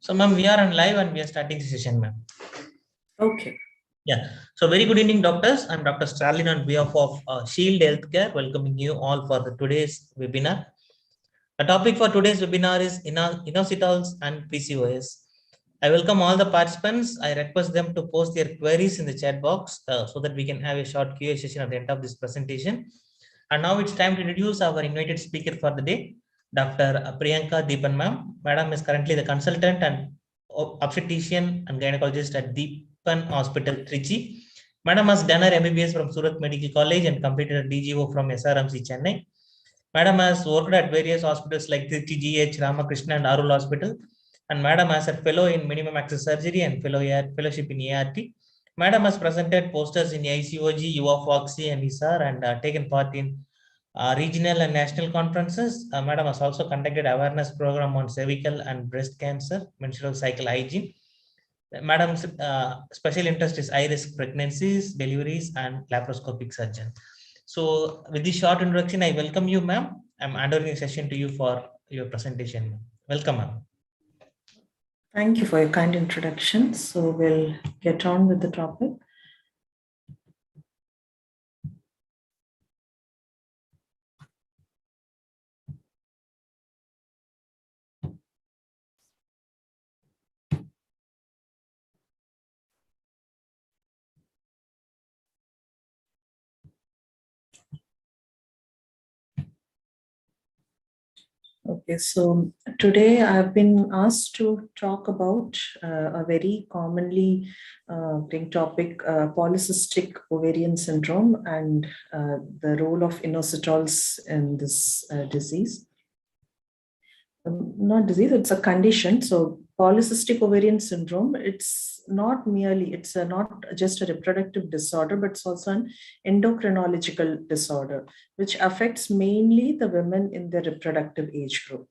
So, ma'am, we are on live and we are starting the session, ma'am. Okay. Yeah. So, very good evening, doctors. I'm Dr. Stalin on behalf of Shield Healthcare, welcoming you all for today's webinar. The topic for today's webinar is Inositols and PCOS. I welcome all the participants. I request them to post their queries in the chat box so that we can have a short Q&A session at the end of this presentation. And now it's time to introduce our invited speaker for the day, Dr. Priyanka Deepan ma'am. Madam is currently the consultant and obstetrician and gynecologist at Deepan Hospital, Trichy. Madam has done her MBBS from Surat Medical College and completed a DGO from SRMC, Chennai. Madam has worked at various hospitals like Trichy GH, Ramakrishna and Arul Hospital. And Madam has a fellow in minimum access surgery and fellowship in ART. Madam has presented posters in ICOG, UFOXY and ISAR and taken part in regional and national conferences. Madam has also conducted awareness program on cervical and breast cancer, menstrual cycle hygiene. Madam's special interest is high-risk pregnancies, deliveries, and laparoscopic surgeon. So, with this short introduction, I welcome you, ma'am. I'm handing the session to you for your presentation. Welcome, ma'am. Thank you for your kind introduction. So, we'll get on with the topic. Okay, so today I've been asked to talk about a very commonly topic, polycystic ovarian syndrome and the role of inositols in this disease. Not disease, it's a condition. So polycystic ovarian syndrome, it's not just a reproductive disorder, but it's also an endocrinological disorder, which affects mainly the women in the reproductive age group.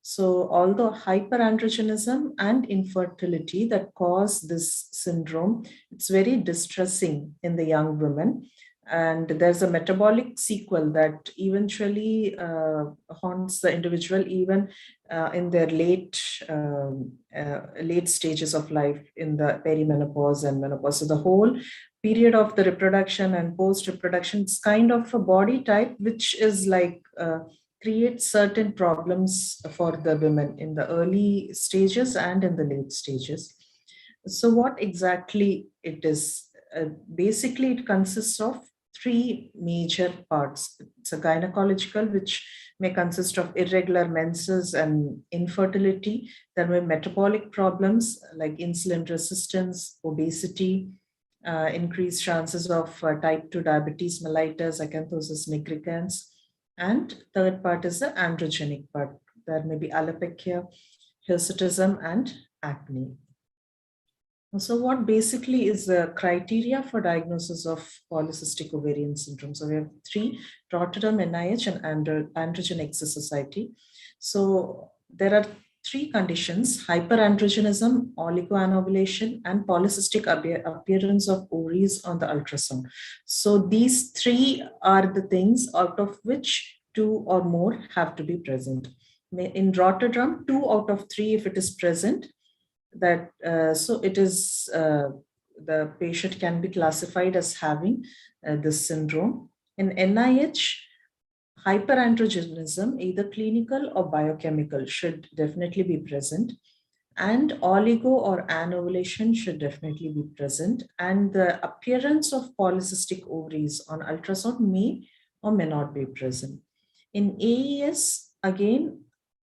So although hyperandrogenism and infertility that cause this syndrome, it's very distressing in the young women. And there's a metabolic sequel that eventually haunts the individual even in their late stages of life, in the perimenopause and menopause. So the whole period of the reproduction and post-reproduction, it's kind of a body type which is like creates certain problems for the women in the early stages and in the late stages. So what exactly it is? Basically, it consists of three major parts. It's a gynecological, which may consist of irregular menses and infertility. There may be metabolic problems like insulin resistance, obesity, increased chances of type 2 diabetes mellitus, acanthosis nigricans. And third part is the androgenic part. There may be alopecia, hirsutism, and acne. So what basically is the criteria for diagnosis of polycystic ovarian syndrome? So we have three: Rotterdam, NIH, and Androgen Excess Society. So there are three conditions: hyperandrogenism, oligoanovulation, and polycystic appearance of ovaries on the ultrasound. So these three are the things out of which two or more have to be present. In Rotterdam, 2 out of 3, if it is present, that so it is the patient can be classified as having this syndrome. In NIH, hyperandrogenism, either clinical or biochemical, should definitely be present, and oligo or anovulation should definitely be present, and the appearance of polycystic ovaries on ultrasound may or may not be present. In AES, again,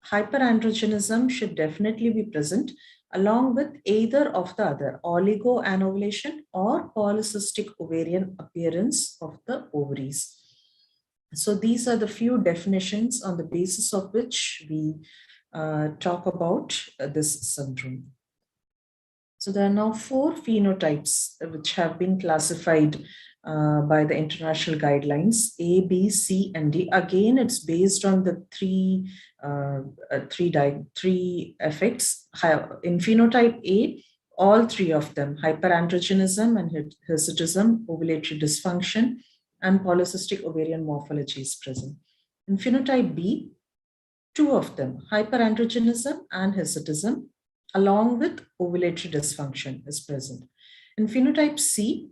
hyperandrogenism should definitely be present, along with either of the other, oligoanovulation or polycystic ovarian appearance of the ovaries. So these are the few definitions on the basis of which we talk about this syndrome. So there are now 4 phenotypes which have been classified by the international guidelines: A, B, C, and D. Again, it's based on the three effects. In phenotype A, all 3 of them: hyperandrogenism and hirsutism, ovulatory dysfunction, and polycystic ovarian morphology is present. In phenotype B, 2 of them: hyperandrogenism and hirsutism, along with ovulatory dysfunction is present. In phenotype C,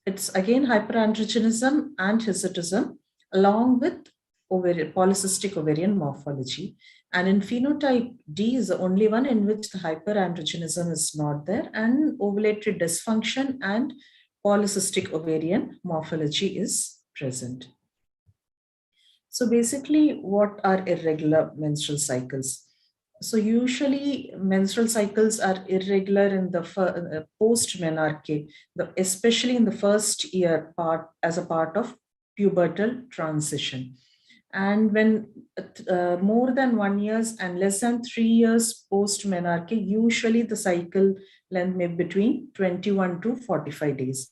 it's again hyperandrogenism and hirsutism along with polycystic ovarian morphology. And in phenotype D is the only one in which the hyperandrogenism is not there, and ovulatory dysfunction and polycystic ovarian morphology is present. So basically, what are irregular menstrual cycles? So usually menstrual cycles are irregular in the post-menarche, especially in the first year part as a part of pubertal transition. And when more than 1 year and less than 3 years post-menarche, usually the cycle length may be between 21 to 45 days.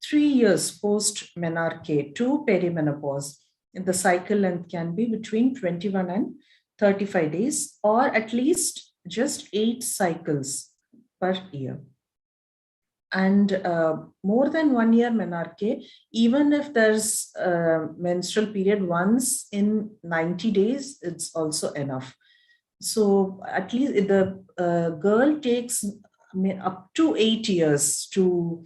3 years post-menarche to perimenopause, the cycle length can be between 21 and 35 days, or at least just 8 cycles per year. And more than 1 year menarche, even if there's a menstrual period once in 90 days, it's also enough. So at least the girl takes up to 8 years to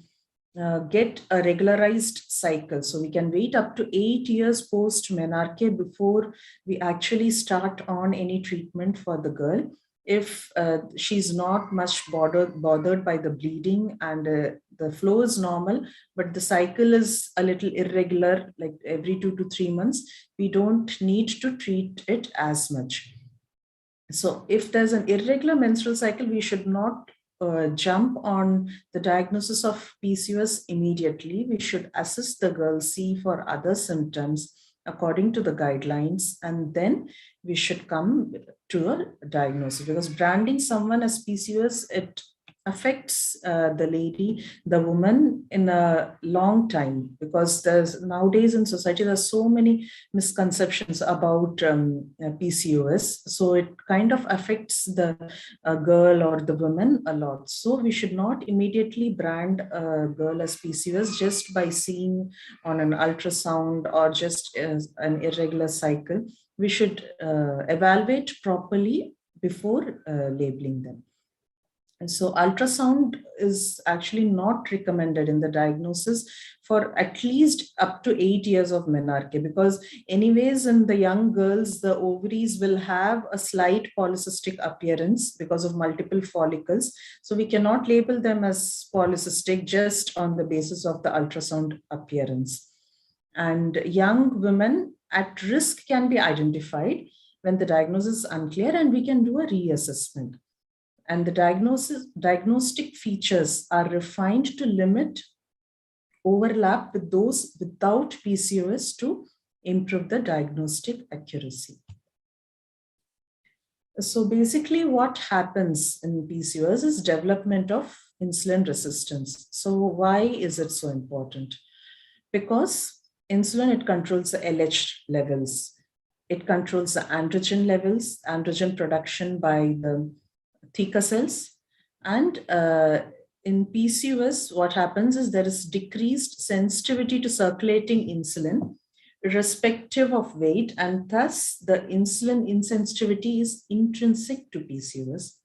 get a regularized cycle. So we can wait up to 8 years post menarche before we actually start on any treatment for the girl. If she's not much bothered by the bleeding and the flow is normal, but the cycle is a little irregular, like every 2 to 3 months, we don't need to treat it as much. So if there's an irregular menstrual cycle, we should not jump on the diagnosis of PCOS immediately. We should assess the girl, see for other symptoms according to the guidelines, and then we should come to a diagnosis, because branding someone as PCOS, it affects the woman in a long time, because there's nowadays in society there's so many misconceptions about PCOS, so it kind of affects the girl or the woman a lot. So we should not immediately brand a girl as PCOS just by seeing on an ultrasound or just as an irregular cycle. We should evaluate properly before labeling them. And so ultrasound is actually not recommended in the diagnosis for at least up to 8 years of menarche, because anyways in the young girls, the ovaries will have a slight polycystic appearance because of multiple follicles. So we cannot label them as polycystic just on the basis of the ultrasound appearance. And young women at risk can be identified when the diagnosis is unclear, and we can do a reassessment. And the diagnostic features are refined to limit overlap with those without PCOS to improve the diagnostic accuracy. So basically what happens in PCOS is development of insulin resistance. So why is it so important? Because insulin, it controls the LH levels. It controls the androgen levels, androgen production by the theca cells. And in PCOS, what happens is there is decreased sensitivity to circulating insulin, irrespective of weight, and thus the insulin insensitivity is intrinsic to PCOS.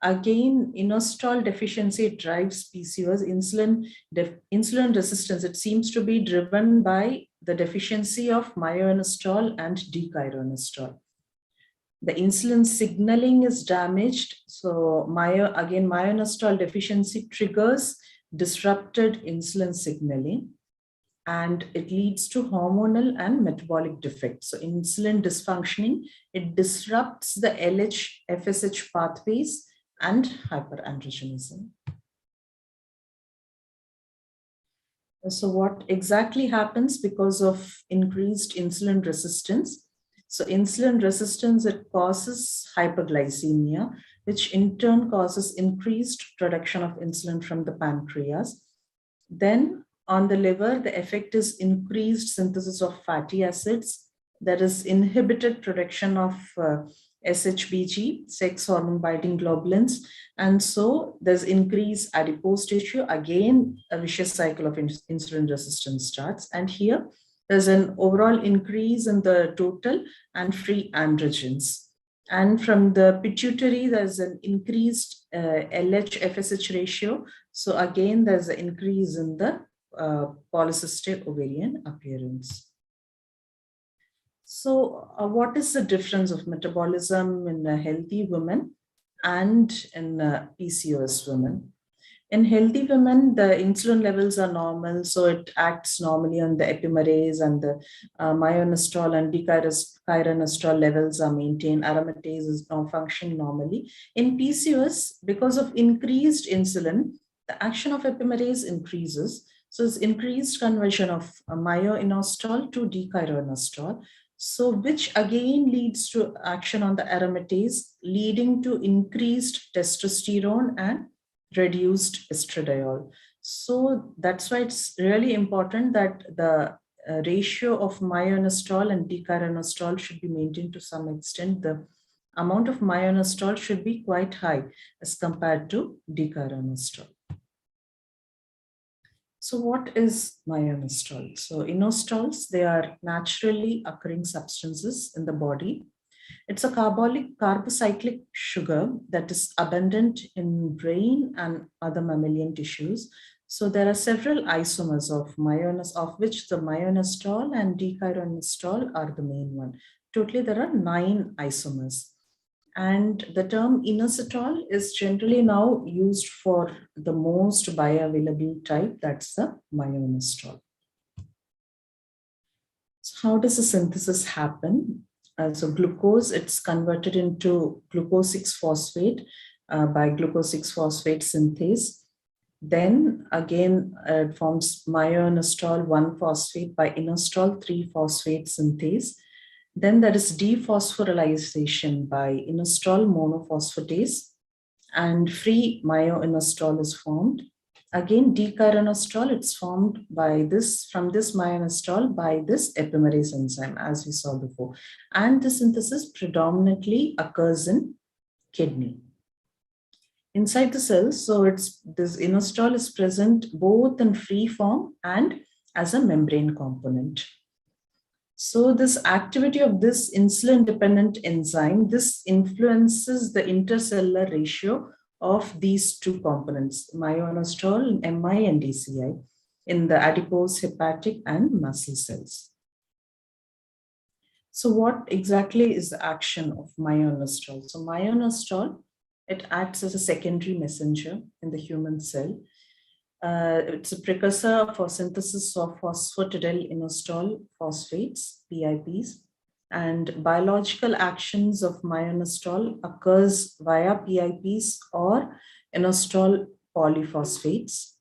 Again, inositol deficiency drives PCOS. Insulin resistance, it seems to be driven by the deficiency of myoinositol and dechiroinositol. The insulin signaling is damaged. So myoinositol deficiency triggers disrupted insulin signaling, and it leads to hormonal and metabolic defects. So insulin dysfunctioning, it disrupts the LH, FSH pathways and hyperandrogenism. So what exactly happens because of increased insulin resistance? So insulin resistance, it causes hyperglycemia, which in turn causes increased production of insulin from the pancreas. Then on the liver, the effect is increased synthesis of fatty acids, that is inhibited production of SHBG, sex hormone binding globulins. And so there's increased adipose tissue. Again, a vicious cycle of insulin resistance starts. And here there's an overall increase in the total and free androgens. And from the pituitary, there's an increased LH-FSH ratio. So again, there's an increase in the polycystic ovarian appearance. So what is the difference of metabolism in a healthy woman and in PCOS women? In healthy women, the insulin levels are normal, so it acts normally on the epimerase, and the myoinositol and dechironostrol levels are maintained. Aromatase is now functioning normally. In PCOS, because of increased insulin, the action of epimerase increases. So it's increased conversion of myoinositol to dechironostrol. So which again leads to action on the aromatase, leading to increased testosterone and reduced estradiol. So that's why it's really important that the ratio of myoinositol and dechironostrol should be maintained to some extent. The amount of myoinositol should be quite high as compared to dechironostrol. So what is myoinositol? So inostols, they are naturally occurring substances in the body. It's a carbocyclic sugar that is abundant in brain and other mammalian tissues. So there are several isomers of of which the myoinositol and dechironostrol are the main one. Totally, there are 9 isomers. And the term inositol is generally now used for the most bioavailable type, that's the myoinositol. So how does the synthesis happen? So glucose, it's converted into glucose 6-phosphate by glucose 6-phosphate synthase. Then again, it forms myoinositol 1-phosphate by inositol 3-phosphate synthase. Then there is dephosphorylation by inositol monophosphatase, and free myoinositol is formed. Again, dechironostrol, it's formed by this, from this myoinositol by this epimerase enzyme, as we saw before. And the synthesis predominantly occurs in kidney. Inside the cells, so this inositol is present both in free form and as a membrane component. So this activity of this insulin-dependent enzyme, this influences the intercellular ratio of these 2 components, myoinositol, MI and DCI, in the adipose, hepatic, and muscle cells. So what exactly is the action of myoinositol? So myoinositol, it acts as a secondary messenger in the human cell. It's a precursor for synthesis of phosphatidylinositol phosphates, PIPs, and biological actions of myoinositol occurs via PIPs or inositol polyphosphates.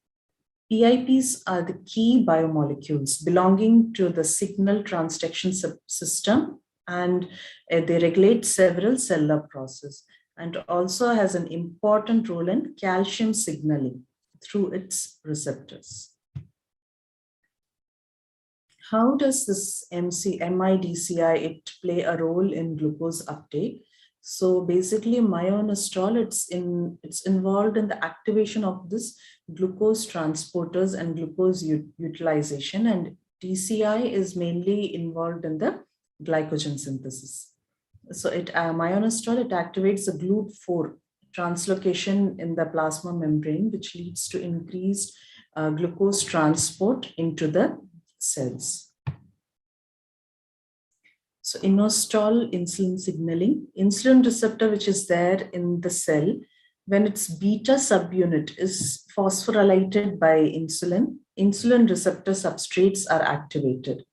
PIPs are the key biomolecules belonging to the signal transduction system, and they regulate several cellular processes, and also has an important role in calcium signaling through its receptors. How does this MIDCI it play a role in glucose uptake? So basically, myoinositol, it's involved in the activation of this glucose transporters and glucose utilization, and DCI is mainly involved in the glycogen synthesis. So myoinositol, it activates the GLUT4 translocation in the plasma membrane, which leads to increased glucose transport into the cells. So inositol insulin signaling, insulin receptor which is there in the cell, when its beta subunit is phosphorylated by insulin, insulin receptor substrates are activated.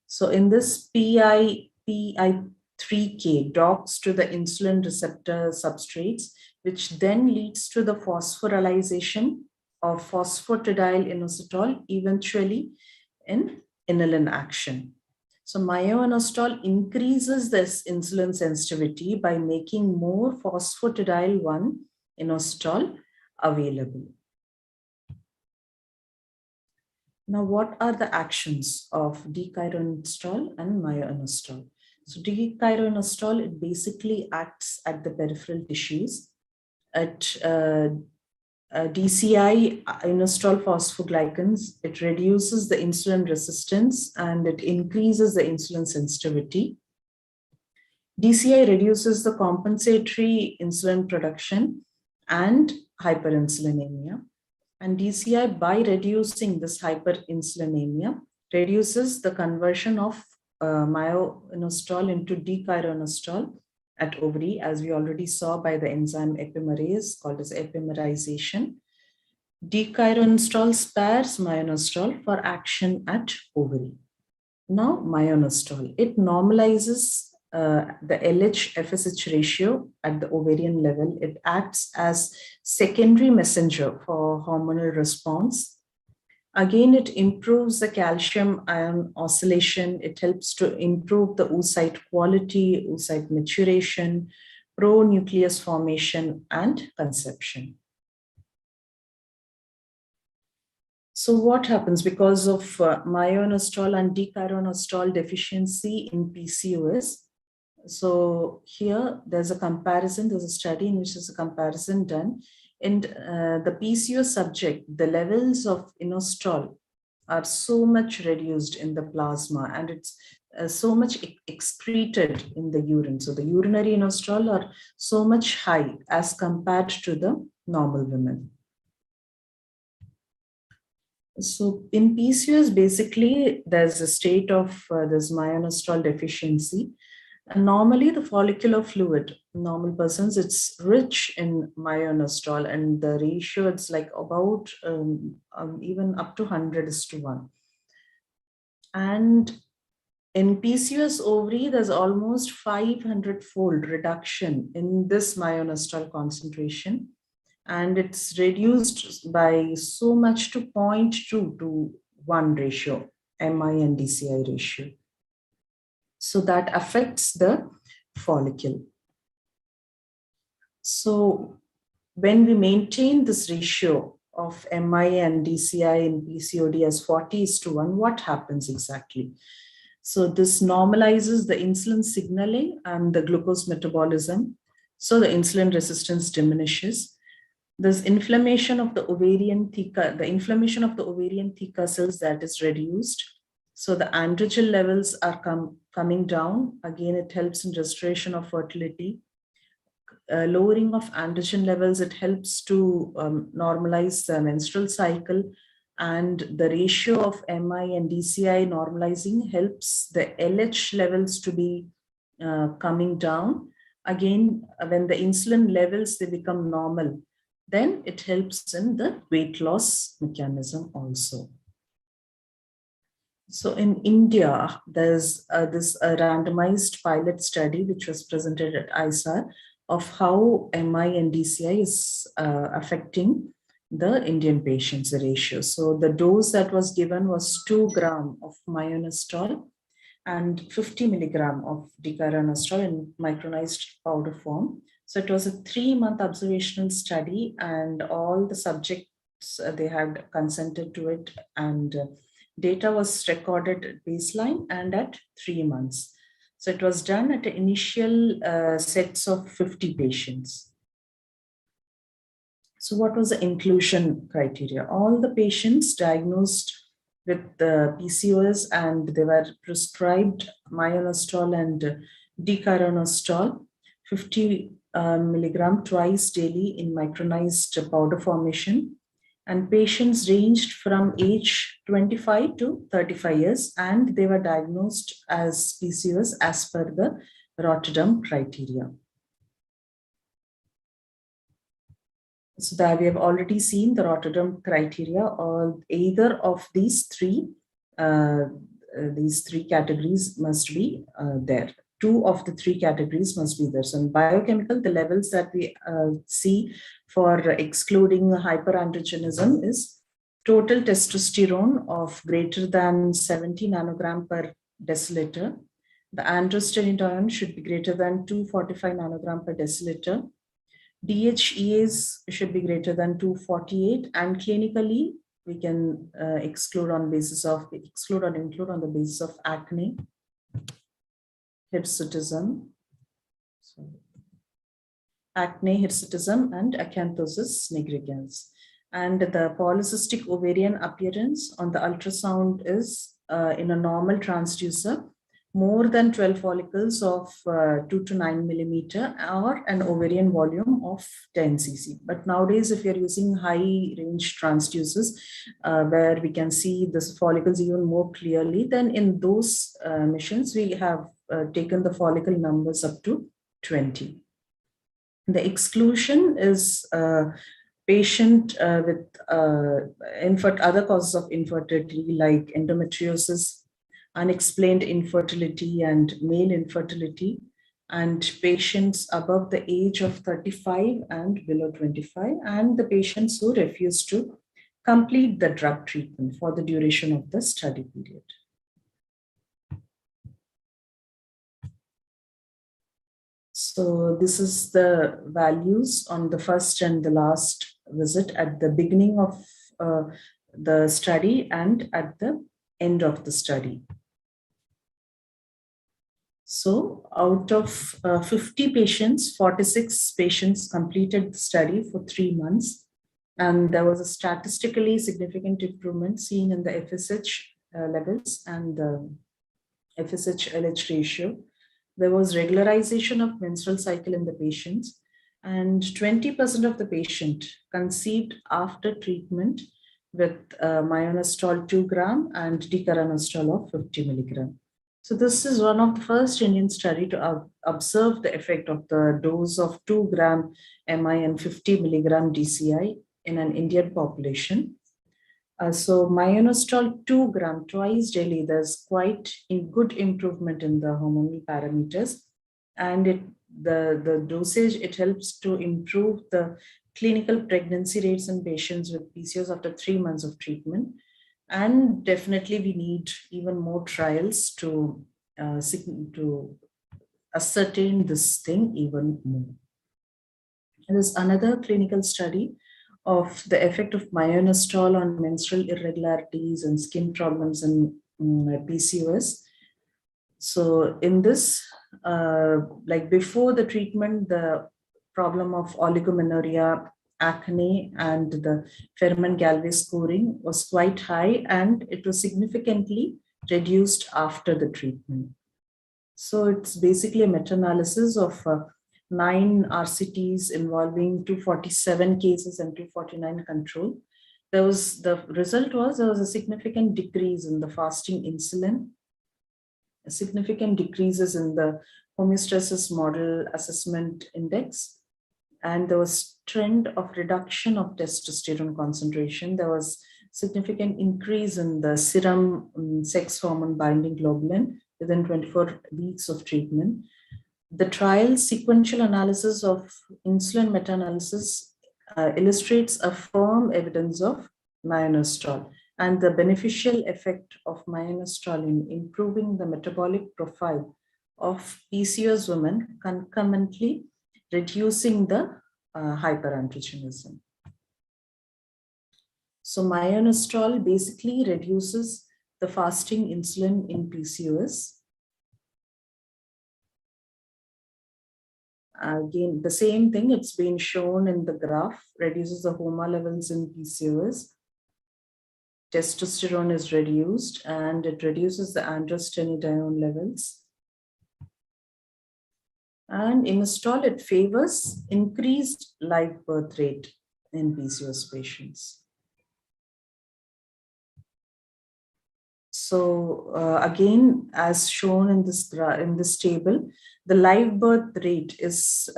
So in this PI3K docks to the insulin receptor substrates, which then leads to the phosphorylation of phosphatidylinositol, eventually in inulin action. So myoinositol increases this insulin sensitivity by making more phosphatidyl-1 inositol available. Now, what are the actions of dechironostrol and myoinositol? So dechironostrol, it basically acts at the peripheral tissues. At DCI, inositol phosphoglycans, it reduces the insulin resistance and it increases the insulin sensitivity. DCI reduces the compensatory insulin production and hyperinsulinemia. And DCI, by reducing this hyperinsulinemia, reduces the conversion of myo-inositol into D-chiroinositol at ovary, as we already saw by the enzyme epimerase called as epimerization. D-chiroinositol spares myo-inositol for action at ovary. Now, myo-inositol, it normalizes the LH-FSH ratio at the ovarian level. It acts as secondary messenger for hormonal response. Again, it improves the calcium ion oscillation. It helps to improve the oocyte quality, oocyte maturation, pro-nucleus formation, and conception. So what happens because of myo-inositol and D-chiroinositol deficiency in PCOS? So here there's a comparison, there's a study in which there's a comparison done. In the PCOS subject, the levels of inositol are so much reduced in the plasma, and it's so much excreted in the urine. So the urinary inositol are so much high as compared to the normal women. So in PCOS, basically, there's a state of this myo-inositol deficiency. And normally, the follicular fluid, normal persons, it's rich in myo-inositol, and the ratio, it's like about even up to 100:1. And in PCOS ovary, there's almost 500-fold reduction in this myo-inositol concentration. And it's reduced by so much to 0.2 to 1 ratio, MI and DCI ratio. So that affects the follicle. So when we maintain this ratio of MI and DCI in PCOD as 40:1, what happens exactly? So this normalizes the insulin signaling and the glucose metabolism. So the insulin resistance diminishes. This inflammation of the ovarian theca, the inflammation of the ovarian theca cells, that is reduced. So the androgen levels are coming down. Again, it helps in restoration of fertility. Lowering of androgen levels, it helps to normalize the menstrual cycle, and the ratio of MI and DCI normalizing helps the LH levels to be coming down. Again, when the insulin levels, they become normal, then it helps in the weight loss mechanism also. So in India, there's this randomized pilot study which was presented at ISAR of how MI and DCI is affecting the Indian patients, the ratio. So the dose that was given was 2 grams of myo-inositol and 50 milligram of D-chiroinositol in micronized powder form. So it was a 3-month observational study, and all the subjects, they had consented to it, and data was recorded at baseline and at 3 months. So it was done at the initial sets of 50 patients. So what was the inclusion criteria? All the patients diagnosed with the PCOS and they were prescribed myo-inositol and D-chiroinositol 50 milligram twice daily in micronized powder formation. And patients ranged from age 25 to 35 years, and they were diagnosed as PCOS as per the Rotterdam criteria. So that we have already seen the Rotterdam criteria, or either of these three categories must be there. 2 of the 3 categories must be there. So in biochemical, the levels that we see for excluding hyperandrogenism is total testosterone of greater than 70 nanogram per deciliter. The androstenedione should be greater than 245 nanogram per deciliter. DHEAs should be greater than 248, and clinically we can exclude or include on the basis of acne, hirsutism, and acanthosis nigricans. And the polycystic ovarian appearance on the ultrasound is in a normal transducer. more than 12 follicles of 2 to 9 millimeter or an ovarian volume of 10 cc. But nowadays, if you're using high range transducers, where we can see the follicles even more clearly, then in those missions, we have taken the follicle numbers up to 20. The exclusion is patient with other causes of infertility like endometriosis, unexplained infertility and male infertility, and patients above the age of 35 and below 25, and the patients who refuse to complete the drug treatment for the duration of the study period. So this is the values on the first and the last visit at the beginning of the study and at the end of the study. So out of 50 patients, 46 patients completed the study for 3 months. And there was a statistically significant improvement seen in the FSH levels and the FSH-LH ratio. There was regularization of menstrual cycle in the patients, and 20% of the patient conceived after treatment with myonostal 2 gram and decaronostal of 50 milligram. So this is one of the first Indian study to observe the effect of the dose of 2 gram MI and 50 milligram DCI in an Indian population. So myonostal 2 gram twice daily, there's quite a good improvement in the hormonal parameters, and the dosage, it helps to improve the clinical pregnancy rates in patients with PCOS after 3 months of treatment. And definitely we need even more trials to ascertain this thing even more. There's another clinical study of the effect of myonostal on menstrual irregularities and skin problems in PCOS. So in this, like before the treatment, the problem of oligomenorrhea, acne, and the Ferman-Galway scoring was quite high, and it was significantly reduced after the treatment. So it's basically a meta-analysis of 9 RCTs involving 247 cases and 249 control. The result was there was a significant decrease in the fasting insulin, significant decreases in the homeostasis model assessment index, and there was trend of reduction of testosterone concentration. There was significant increase in the serum sex hormone binding globulin within 24 weeks of treatment. The trial sequential analysis of insulin meta-analysis illustrates a firm evidence of myonostal and the beneficial effect of myonostal in improving the metabolic profile of PCOS women, concomitantly reducing the hyperandrogenism. So myonostal basically reduces the fasting insulin in PCOS. Again, the same thing, it's been shown in the graph, reduces the HOMA levels in PCOS. Testosterone is reduced and it reduces the androstenedione levels. And Inositol, it favors increased live birth rate in PCOS patients. So again, as shown in this table, the live birth rate is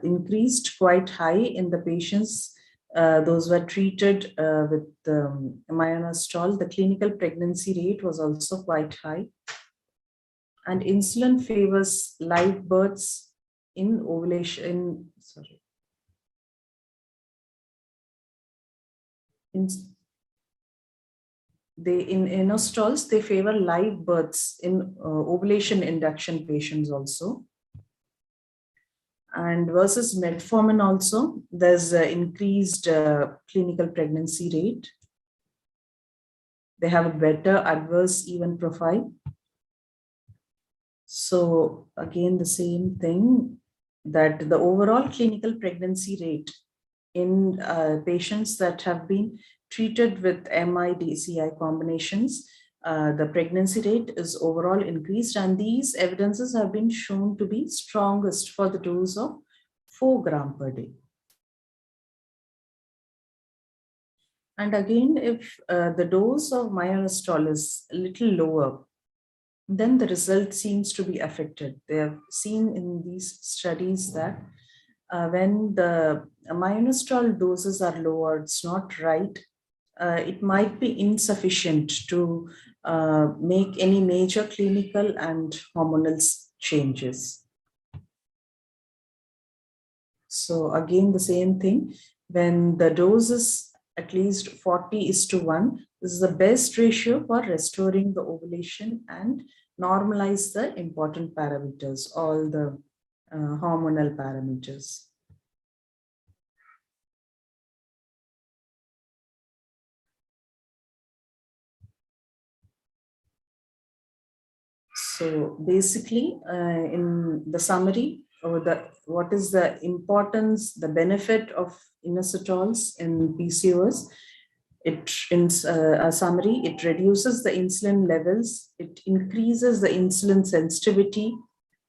increased quite high in the patients. Those were treated with myonostal. The clinical pregnancy rate was also quite high. And insulin favors live births in ovulation. In Inositols, they favor live births in ovulation induction patients also. And versus metformin also, there's increased clinical pregnancy rate. They have a better adverse event profile. So again, the same thing, that the overall clinical pregnancy rate in patients that have been treated with MI-DCI combinations, The pregnancy rate is overall increased, and these evidences have been shown to be strongest for the dose of 4 gram per day. And again, if the dose of myo-inositol is a little lower, then the result seems to be affected. They have seen in these studies that when the myo-inositol doses are lower, it's not right. It might be insufficient to make any major clinical and hormonal changes. So again, the same thing, when the dose is at least 40:1, this is the best ratio for restoring the ovulation and normalize the important parameters, all the hormonal parameters. So basically, in the summary, or what is the importance, the benefit of inositols in PCOS? In a summary, it reduces the insulin levels, it increases the insulin sensitivity,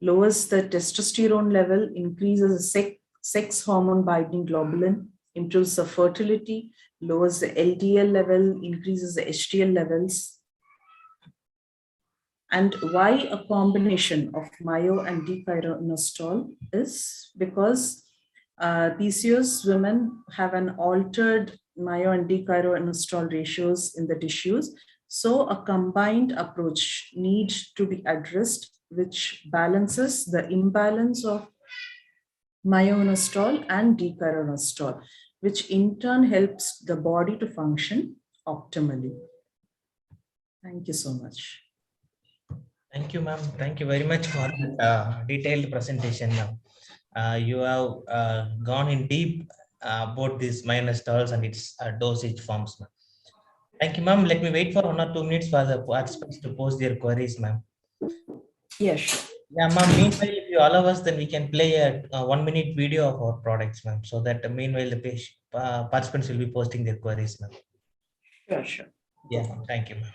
lowers the testosterone level, increases the sex hormone binding globulin, improves the fertility, lowers the LDL level, increases the HDL levels. And why a combination of myo and D-chiroinositol is because PCOS women have an altered myo and D-chiroinositol ratios in the tissues. So a combined approach needs to be addressed, which balances the imbalance of myo-inositol and D-chiroinositol, which in turn helps the body to function optimally. Thank you so much. Thank you, ma'am. Thank you very much for that detailed presentation, ma'am. You have gone in deep about these myo-inositols and its dosage forms, ma'am. Thank you, ma'am. Let me wait for 1 or 2 minutes for the participants to post their queries, ma'am. Yes. Yeah, ma'am. Meanwhile, if you allow us, then we can play a 1 minute video of our products, ma'am. So that meanwhile, the participants will be posting their queries, ma'am. Sure, sure. Yeah, thank you, ma'am.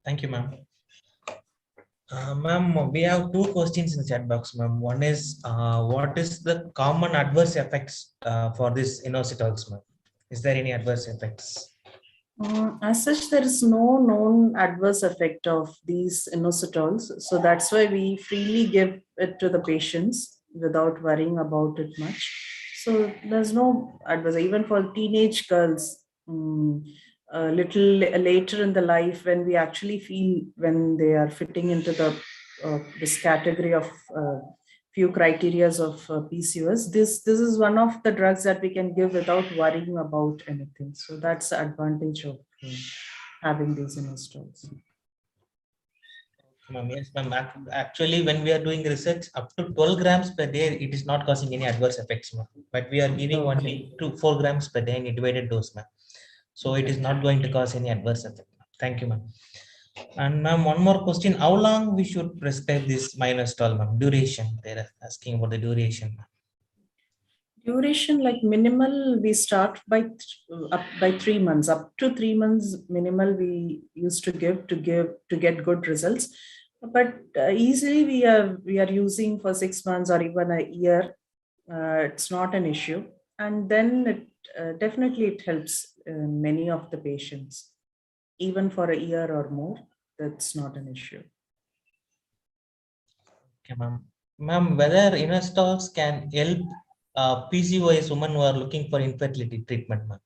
Thank you, ma'am. Ma'am, we have two questions in the chat box, ma'am. One is, what is the common adverse effects for this inositols, ma'am? Is there any adverse effects? As such, there is no known adverse effect of these inositols. So that's why we freely give it to the patients without worrying about it much. So there's no adverse, even for teenage girls. A little later in the life, when we actually feel when they are fitting into the this category of few criterias of PCOS. This is one of the drugs that we can give without worrying about anything. So that's the advantage of having these inositols. Yes, ma'am. Actually, when we are doing research, up to 12 grams per day, it is not causing any adverse effects, ma'am. But we are giving only 4 grams per day in intubated dose, ma'am. So it is not going to cause any adverse effect. Thank you, ma'am. And ma'am, one more question. How long we should prescribe this inositol, ma'am? Duration. They're asking about the duration. Duration, like minimal, we start by up by 3 months. Up to 3 months minimal we used to give to get good results. But easily we are using for 6 months or even a year. It's not an issue, and then it definitely it helps many of the patients, even for a year or more. That's not an issue. Okay, ma'am. Ma'am, whether inositols can help PCOS women who are looking for infertility treatment, ma'am?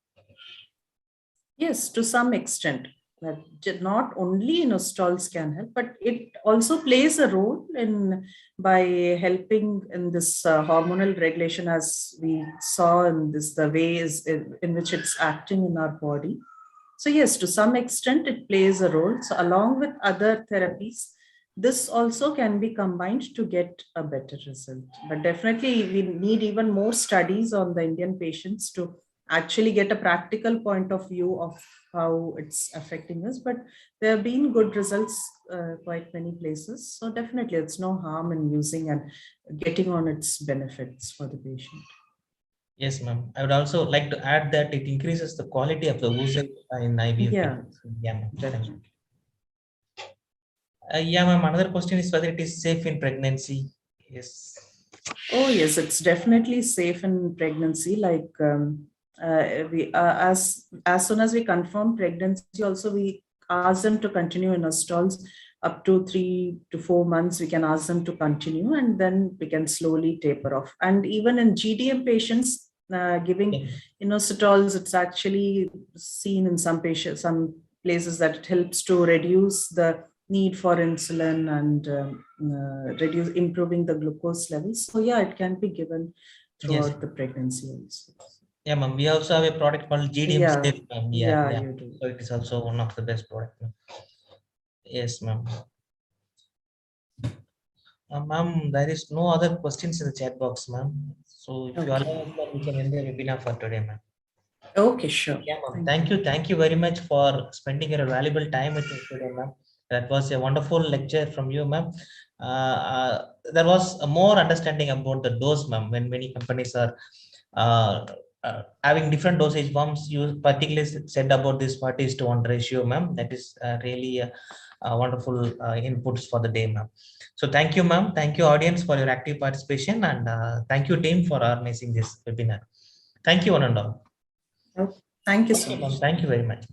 Yes, to some extent. That not only inositols can help, but it also plays a role in by helping in this hormonal regulation, as we saw in this the ways in which it's acting in our body. So yes, to some extent it plays a role. So along with other therapies, this also can be combined to get a better result. But definitely we need even more studies on the Indian patients to actually get a practical point of view of how it's affecting us. But there have been good results quite many places. So definitely it's no harm in using and getting on its benefits for the patient. Yes, ma'am. I would also like to add that it increases the quality of the usage in IVF. Yeah, Yeah, ma'am. definitely. Yeah, ma'am. Another question is whether it is safe in pregnancy. Yes. Oh yes, it's definitely safe in pregnancy. Like we as soon as we confirm pregnancy, also we ask them to continue in our stalls up to 3 to 4 months. We can ask them to continue, and then we can slowly taper off. And even in GDM patients, giving Yeah. inositols, it's actually seen in some patients, some places that it helps to reduce the need for insulin and reduce improving the glucose levels. So yeah, it can be given Yes. throughout the pregnancy also. Yeah, ma'am. We also have a product called GDM Yeah, Safe, ma'am. Yeah, yeah, yeah. you do. So it is also one of the best products. Yes, ma'am. Ma'am, there is no other questions in the chat box, ma'am. So if you allow us, ma'am, we can end the webinar for today, ma'am. Okay, sure. Yeah, ma'am. Thank you. Thank you very much for spending your valuable time with us today, ma'am. That was a wonderful lecture from you, ma'am. There was a more understanding about the dose, ma'am, when many companies are uh, having different dosage forms. You particularly said about this 40:1 ratio, ma'am. That is really wonderful inputs for the day, ma'am. So thank you, ma'am. Thank you, audience, for your active participation, and thank you, team, for organizing this webinar. Thank you, one and all. Okay. Thank you so Okay, ma'am. much. Thank you very much.